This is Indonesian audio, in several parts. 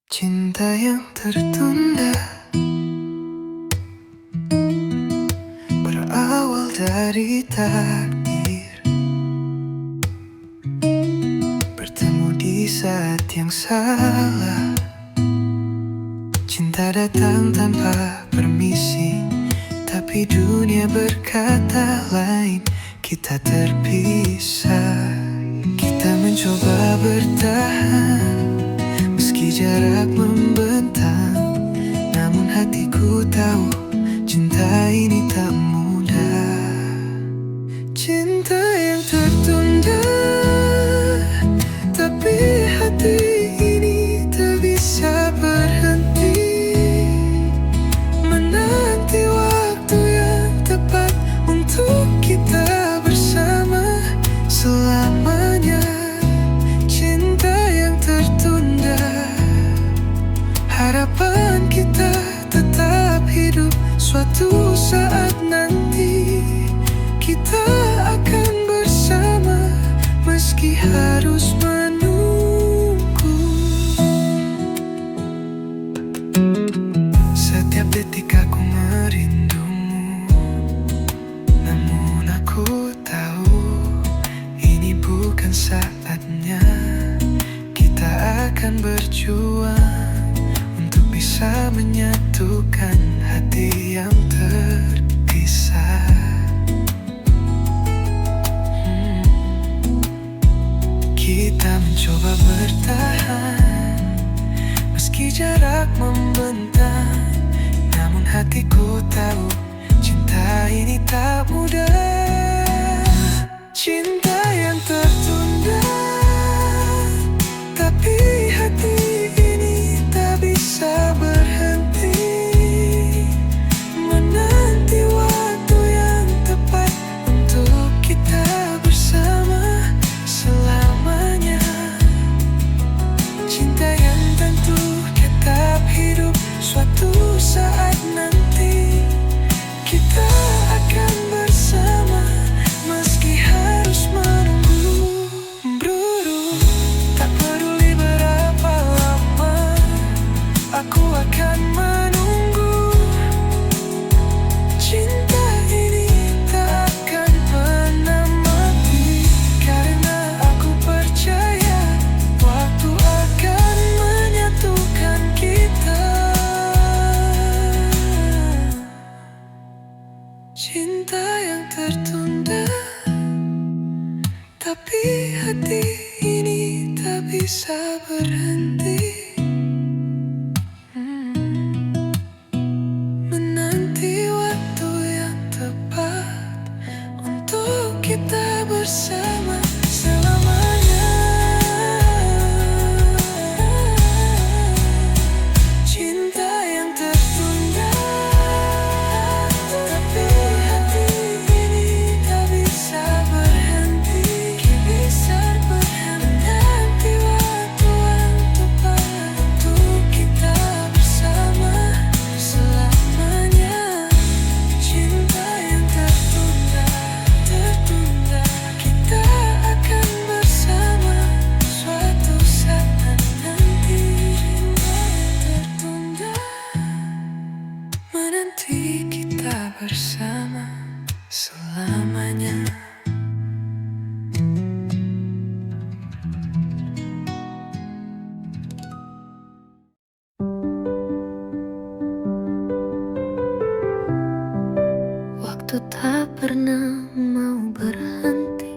Cinta yang tertunda berawal dari takdir, bertemu di saat yang salah. Cinta datang tanpa permisi, tapi dunia berkata lain. Kita terpisah, kita mencoba bertahan meski jarak membentang. Namun hatiku tahu cinta ini tak mudah. Cinta yang tertunda, tapi hati ini tak bisa berhenti menanti waktu yang tepat untuk kita bersama selamanya. Cinta yang tertunda, harapan kita tetap hidup. Suatu saat nanti kita akan bersama meski harus menunggu. Setiap detik aku merindumu, namun aku tahu ini bukan saatnya. Kita akan berjuang untuk bisa menyatukan hati yang terpisah. Kita mencoba bertahan meski jarak membentang. Namun hatiku tahu cinta ini tak mudah. Cinta yang tertunda, tapi hati ini tak bisa berhenti menanti waktu yang tepat untuk kita bersama selamanya. Cinta yang tentu tetap hidup. Suatu saat nanti kita akan bersama meski harus menunggu. Bro, tak peduli berapa lama aku akan menunggu. Cinta ini tak akan pernah mati, karena aku percaya waktu akan menyatukan kita. Cinta yang tertunda, tapi hati ini tak bisa berhenti menanti waktu yang tepat untuk kita bersama selamanya. Cinta yang tertunda, tapi hati ini tak bisa berhenti menanti waktu yang tepat untuk kita bersama selamanya. Cinta yang tertunda, kita akan bersama suatu saat nanti. Tertunda menanti kita bersama selamanya. Waktu tak pernah mau berhenti,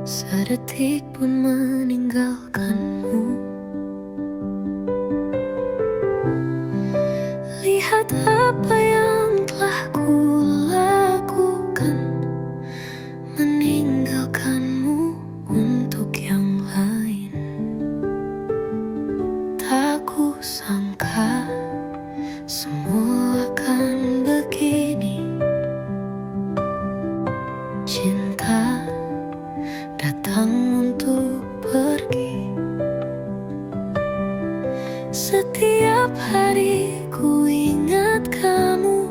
sedetik pun meninggalkanmu. Lihat apa yang telah kulakukan, meninggalkanmu untuk yang lain. Tak kusangka semua akan begini. Cinta datang untuk pergi. Setiap hari ku ingat kamu,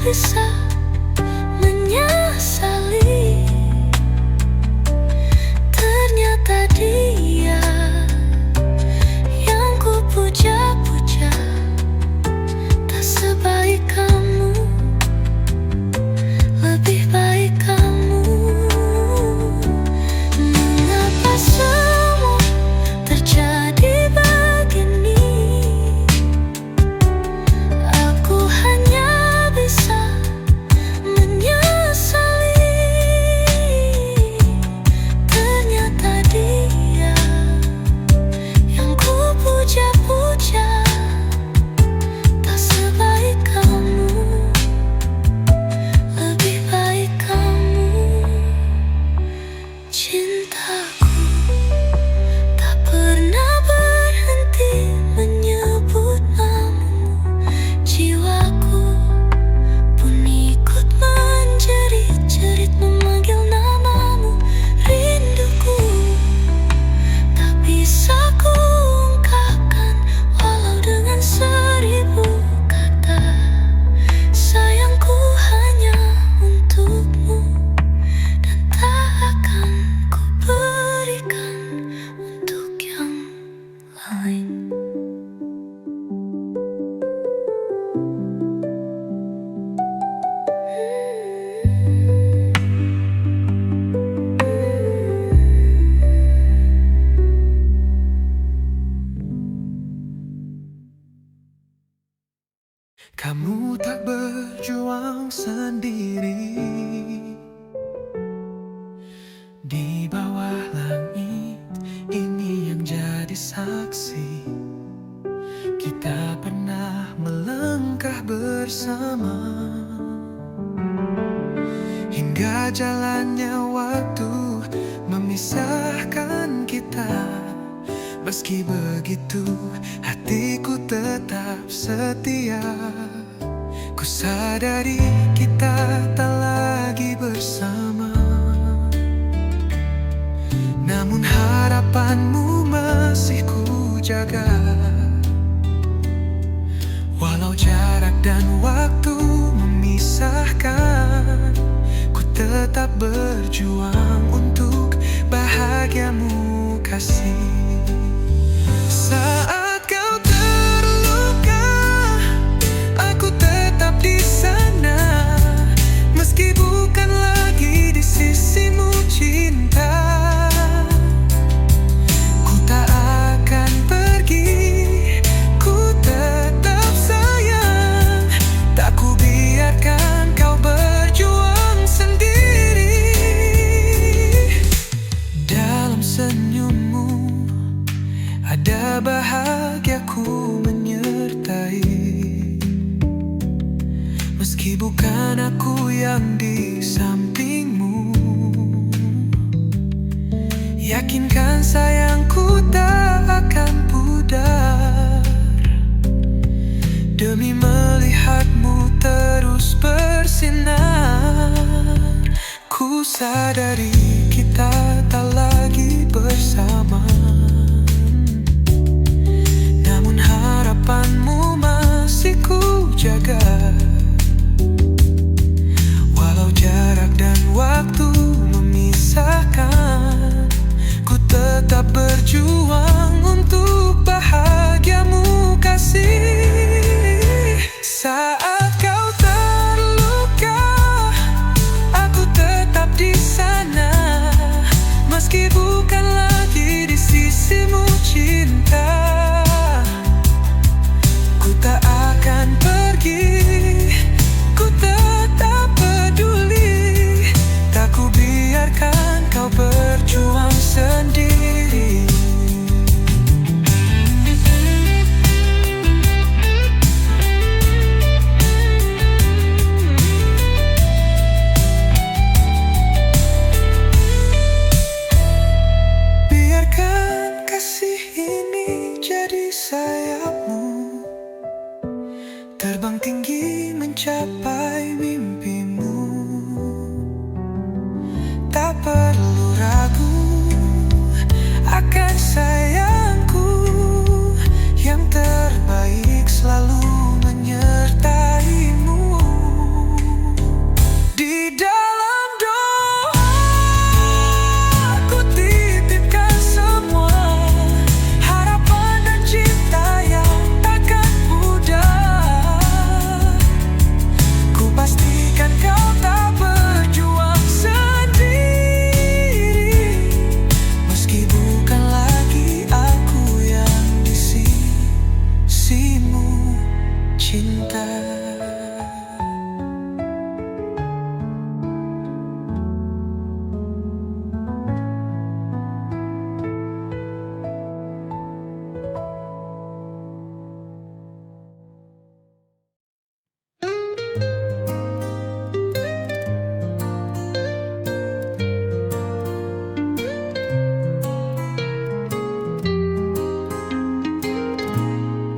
bisa menyesali. Ternyata dia yang ku puja-puja tak sebaik kamu, lebih baik kamu. Mengapa semua terjadi begini? Aku hanya bisa menyesali. Ternyata dia yang ku puja-puja tak sebaik kamu, lebih baik kamu. Cintaku tak pernah berhenti menyebut namamu. Jiwaku pun ikut menjerit-jerit memanggil namamu. Rinduku tak bisa ku ungkapkan walau dengan 1000 kata. Sayangku hanya untukmu dan tak akan ku berikan untuk yang lain. Kamu tak berjuang sendiri di bawah langit ini yang jadi saksi. Kita pernah melangkah bersama hingga jalannya waktu memisahkan kita. Meski begitu, hatiku tetap setia. Ku sadari kita tak lagi bersama, namun harapanmu masih ku jaga. Walau jarak dan waktu memisahkan, ku tetap berjuang untuk bahagiamu kasih. Saat kau terluka, aku tetap di sana. Meski bukan lagi di sisimu cinta, ku tak akan pergi, ku tetap sayang. Tak ku biarkan kau berjuang sendiri. Dalam senyummu ada bahagiaku menyertai. Meski bukan aku yang di sampingmu, yakinkan sayangku tak akan pudar. Demi melihatmu terus bersinar, ku sadari kita tak lagi bersama, namun harapanmu masih ku jaga. Walau jarak dan waktu memisahkan, ku tetap berjuang untuk bahagiamu kasih. Saat kau terluka, aku tetap di sana. Meski bukan lagi di sisimu cinta, ku tak akan pergi, ku tetap peduli. Tak ku biarkan kau berjuang sendiri. Biarkan kasih ini jadi sayapmu, terbang tinggi mencapai mimpimu. Tak perlu ragu akan sayangku, yang terbaik selalu menyertaimu. ada.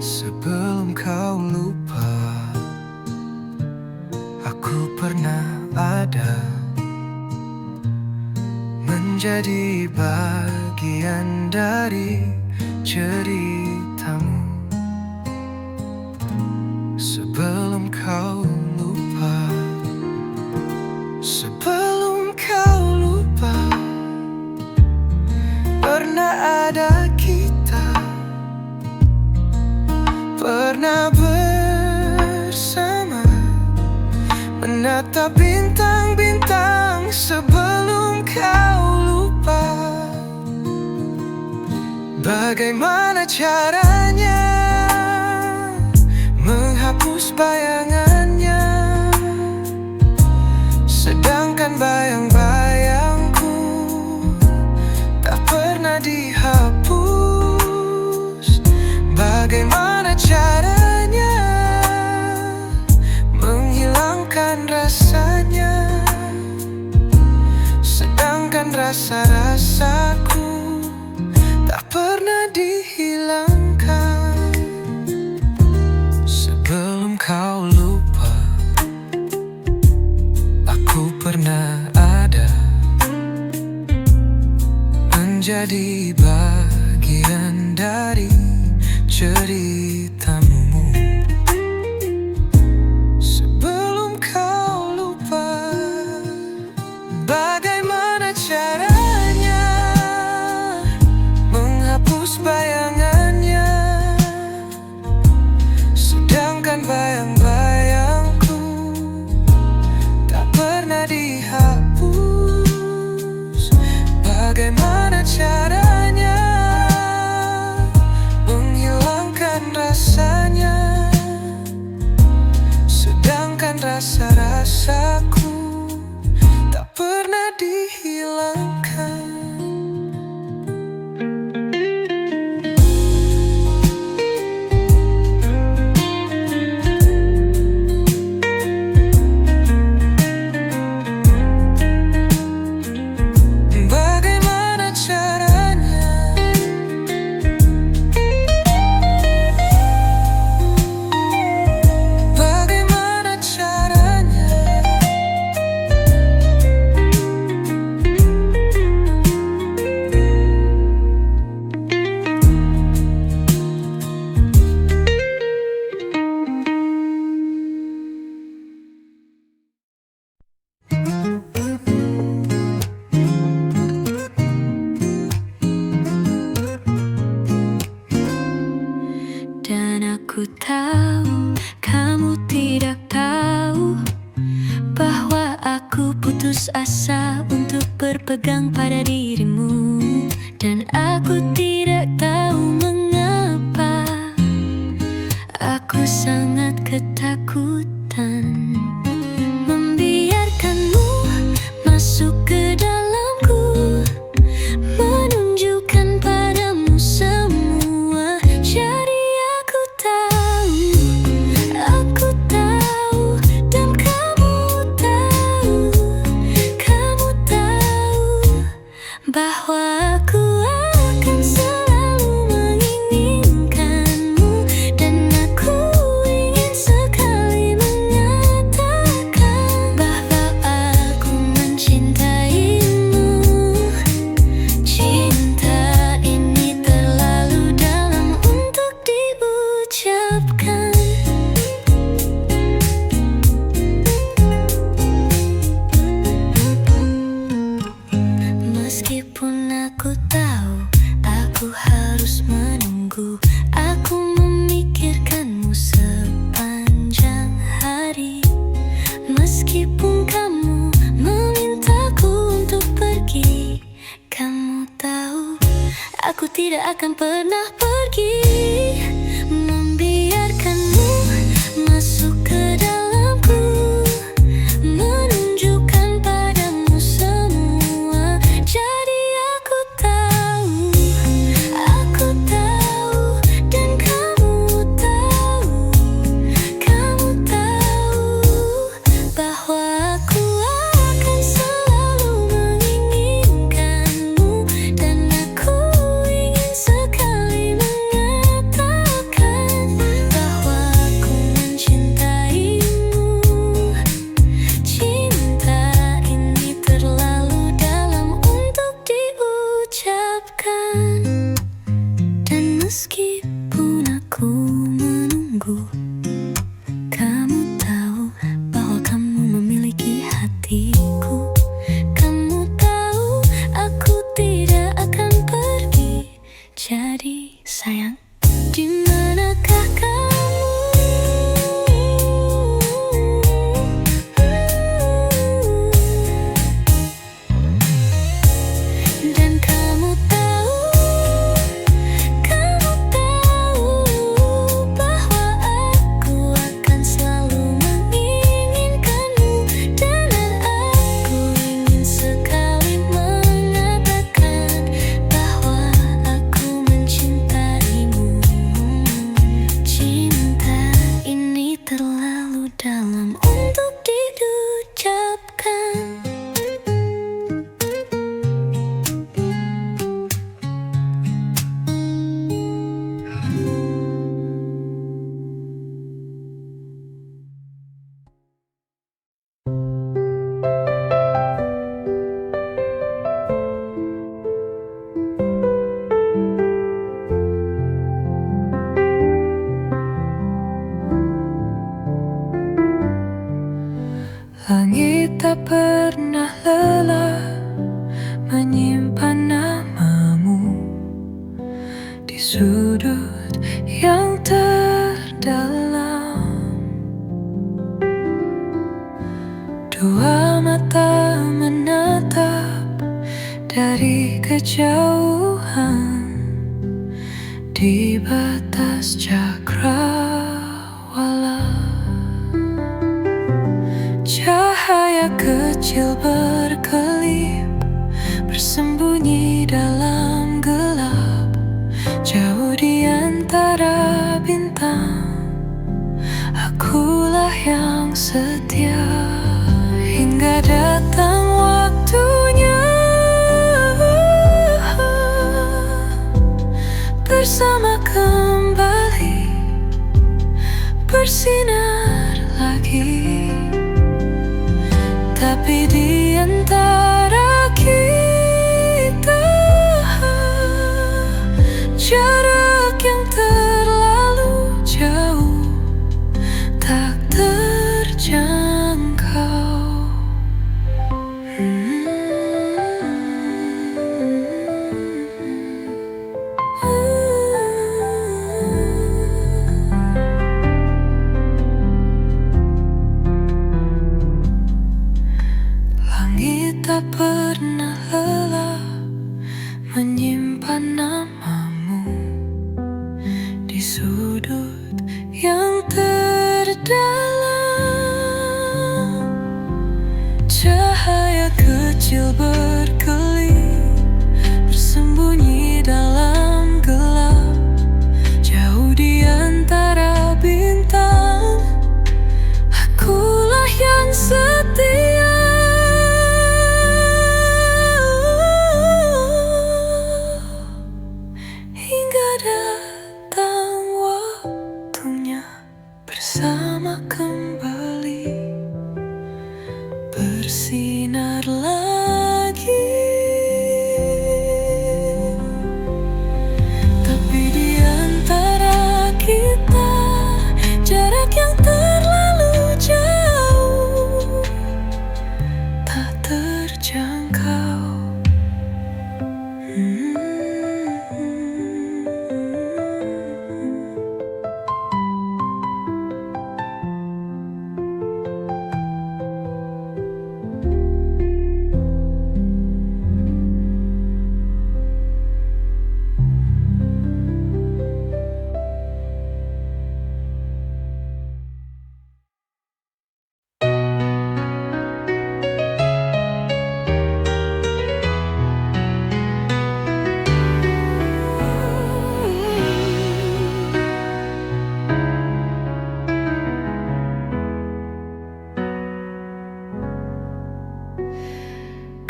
Sebelum kau lupa, aku pernah ada, menjadi bagian dari ceritamu. Sebelum kau lupa, sebelum kau lupa, pernah ada kita, pernah bersama, menatap bintang-bintang. Sebelum kau lupa, bagaimana caranya menghapus bayangannya, sedangkan bayang-bayangku tak pernah dihapus. Bagaimana caranya menghilangkan rasanya, sedangkan rasa-rasaku tak pernah dihilangkan. Sebelum kau lupa, aku pernah ada, menjadi bagian dari ceritamu. Sebelum kau lupa, bagaimana caranya menghapus bayangannya, sedangkan bayang-bayangku tak pernah dihapus. Bagaimana caranya menghilangkan rasanya, sedangkan rasa-rasaku tak pernah dihilangkan. Bagaimana caranya Dan aku tahu kamu tidak tahu bahwa aku putus asa untuk berpegang pada dirimu. Dan aku tidak tahu mengapa aku sangat ketakutan membiarkanmu masuk ke dalamku, menunjukkan padamu semua. Jadi aku tahu, dan kamu tahu bahwa aku akan selalu menginginkanmu. Dan aku ingin sekali menyatakan bahwa aku mencintaimu. Cinta ini terlalu dalam untuk diucapkan. Meskipun aku tahu aku harus menunggu, aku memikirkanmu sepanjang hari. Meskipun kamu memintaku untuk pergi, kamu tahu aku tidak akan pernah pergi, membiarkanmu masuk Langit tak pernah lelah menyimpan namamu di sudut yang terdalam. Dua mata menatap dari kejauhan di batas cakrawala. Cahaya kecil berkelip bersembunyi dalam gelap, jauh di antara bintang. Akulah yang setia hingga datang waktunya, bersama kembali bersinar lagi. Tapi di antara kita jarak yang terlalu jauh tak terjangkau. Langit tak pernah lelah menyimpan namamu di sudut yang terdalam. Cahaya kecil berkelip bersembunyi dalam gelap, jauh di antara bintang. Akulah yang setia hingga datang waktunya, bersama kembali bersinar lagi. Tapi di antara kita jarak yang terlalu jauh tak terjangkau.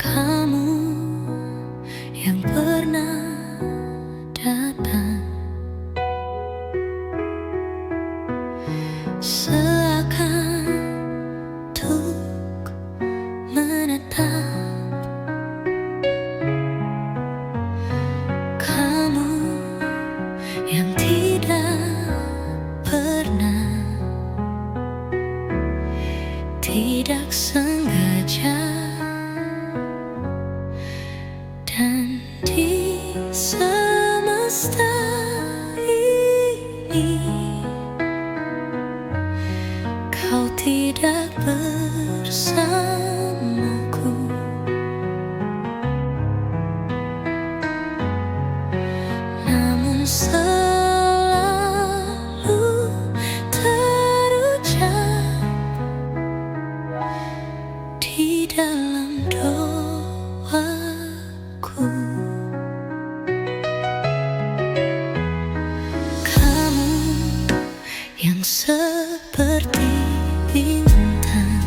Kamu yang pernah datang seakan untuk menetap. Kamu yang tidak pernah, tidak sengaja. Dan di semesta ini kau tidak bersamaku. Namun selalu terucap di dalam doaku. Kamu yang seperti bintang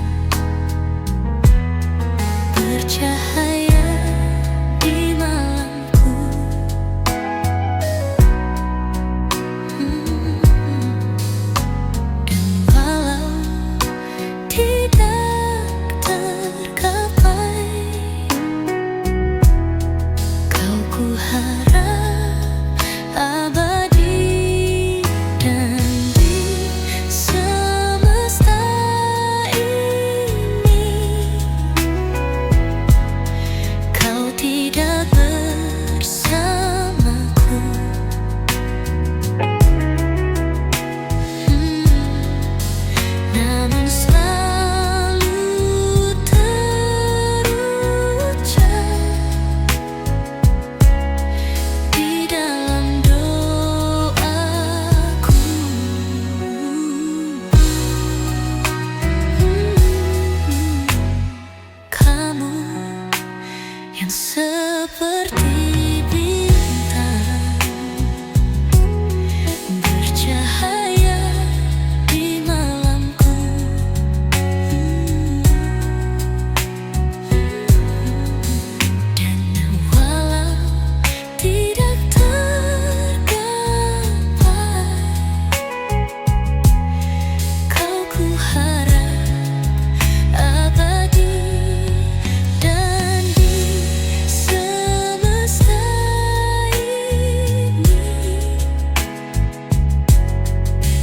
seperti bintang bercahaya di malamku. Dan walau tidak tergapai, kau ku harap abadi. Dan di semesta ini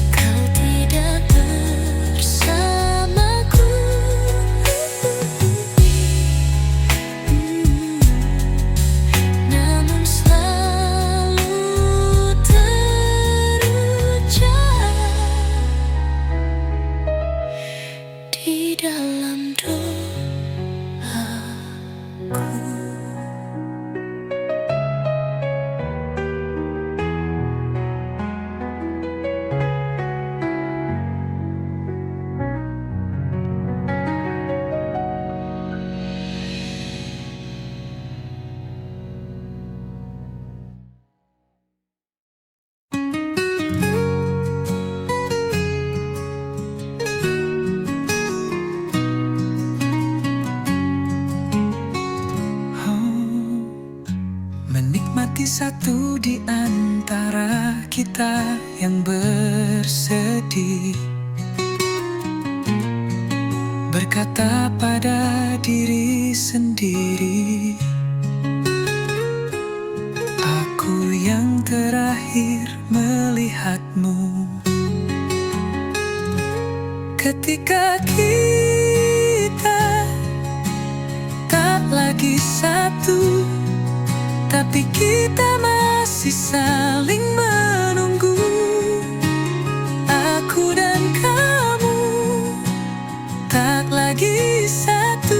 kau tidak bersamaku, namun selalu terucap di dalam doaku. Menikmati satu di antara kita yang bersedih, berkata pada diri sendiri, aku yang terakhir melihatmu. Ketika kita tak lagi satu, tapi kita masih saling menunggu. Aku dan kamu tak lagi satu,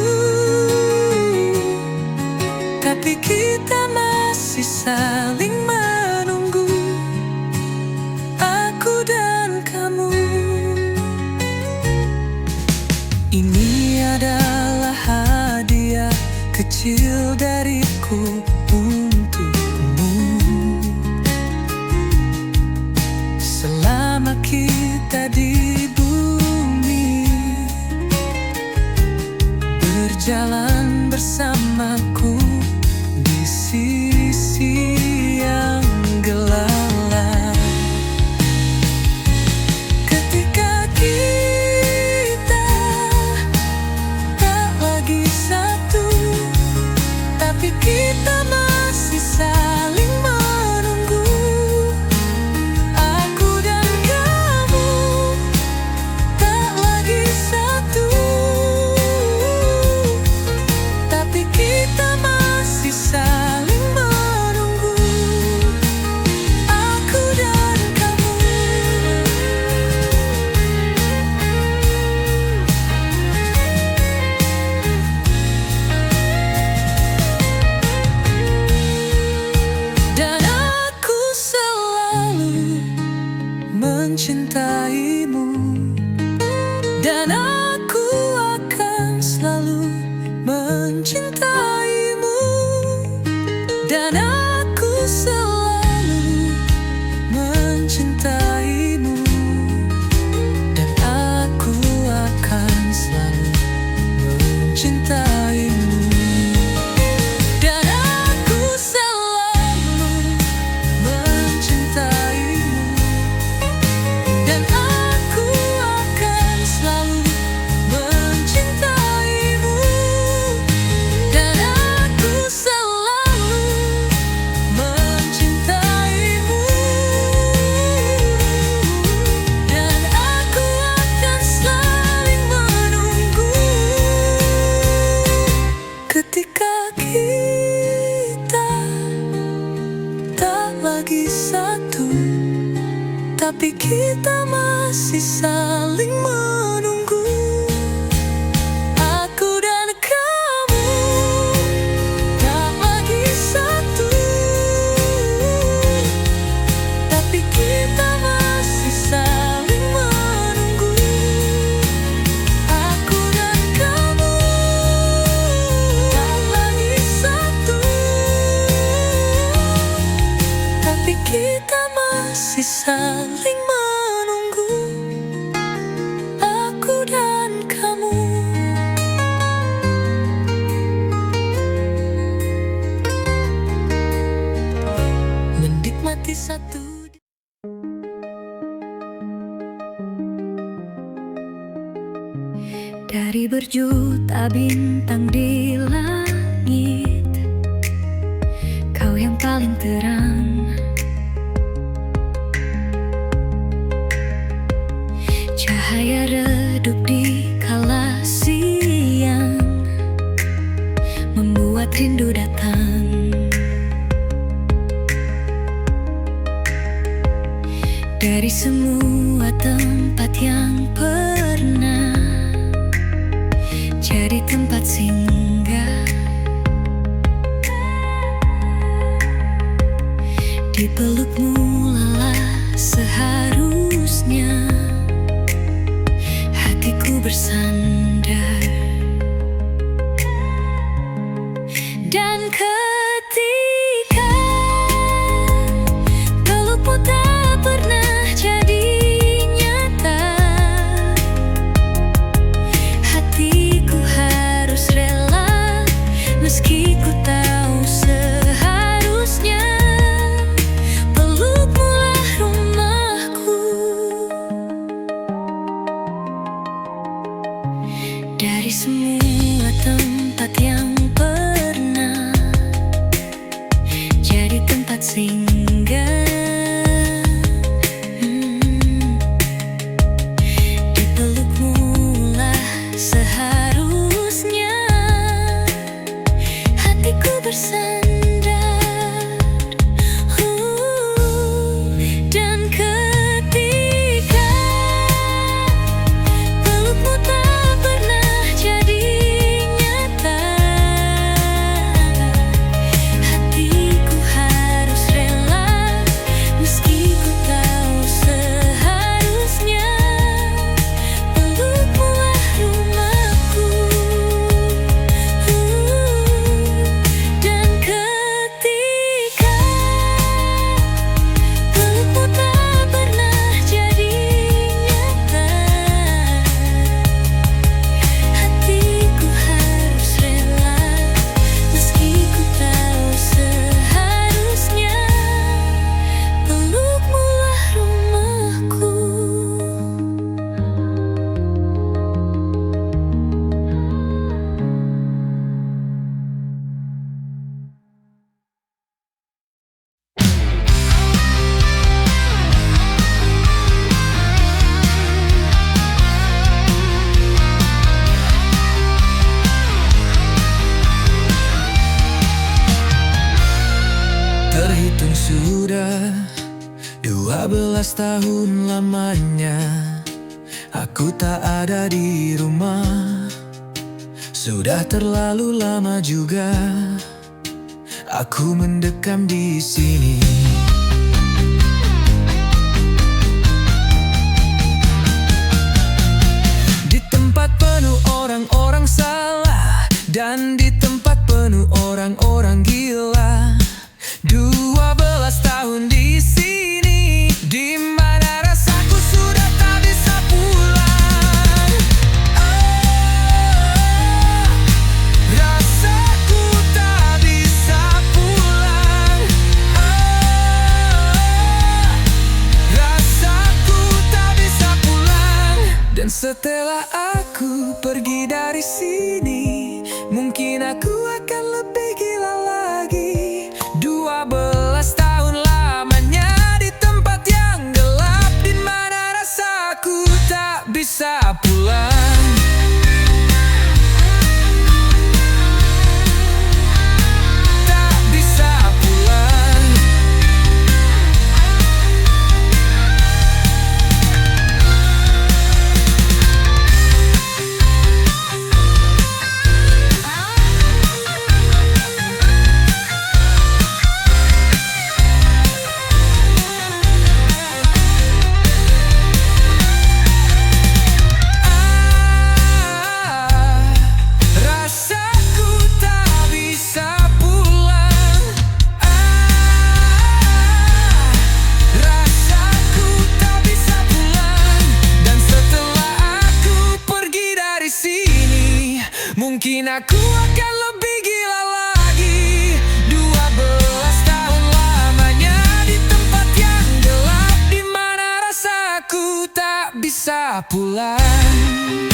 tapi kita masih saling menunggu. Aku dan kamu. Ini adalah hadiah kecil dariku untukmu. Selama kita di bumi, berjalan bersamaku di sisi yang gelap. Ketika kita tak lagi satu, tapi kita masih saling menunggu. Aku dan kamu tak lagi satu, tapi kita masih saling menunggu. Aku dan kamu. Dan aku selalu mencintaimu, dan aku akan selalu mencintaimu, dan aku selalu mencintaimu, dan aku akan selalu mencintaimu. Dan aku selalu mencintaimu, dan aku akan selalu mencintaimu, dan aku selalu mencintaimu, dan aku akan saling menunggu. Ketika kita tak lagi satu, tapi kita masih saling menunggu. Aku dan kamu tak lagi satu, tapi kita masih saling menunggu. Aku dan kamu tak lagi satu, Dari berjuta bintang di langit, kau yang paling terang. Cahaya redup di kala siang, membuat rindu datang. Dari semua tempat yang pernah jadi tempat singgah, di pelukmu lelah seharusnya hatiku bersandar. Dan ketika pelukmu tak pernah jadi nyata, hatiku harus rela meski ku tahu seharusnya pelukmu lah rumahku. Dari semua tempat yang pernah jadi tempat singgah, di pelukmu lah seharusnya hatiku bersandar. Dan ketika pelukmu tak pernah jadi nyata, hatiku harus rela meski ku tahu seharusnya pelukmu lah rumahku. Dan ketika pelukmu tak pernah jadi nyata, hatiku harus rela meski ku tahu seharusnya pelukmu lah rumahku. Terhitung sudah 12 tahun lamanya aku tak ada di rumah. Sudah terlalu lama juga aku mendekam di sini. Di tempat penuh orang-orang salah, dan di tempat penuh orang-orang gila. 12 tahun di sini, di mana rasaku sudah tak bisa pulang. Rasaku tak bisa pulang. Rasaku tak bisa pulang. Dan setelah aku pergi dari sini, mungkin aku akan lebih gila lagi. 12 tahun lamanya di tempat yang gelap, di mana rasaku tak bisa pulang. Tak bisa pulang. Mungkin aku akan lebih gila lagi. 12 tahun lamanya di tempat yang gelap, di mana rasaku tak bisa pulang.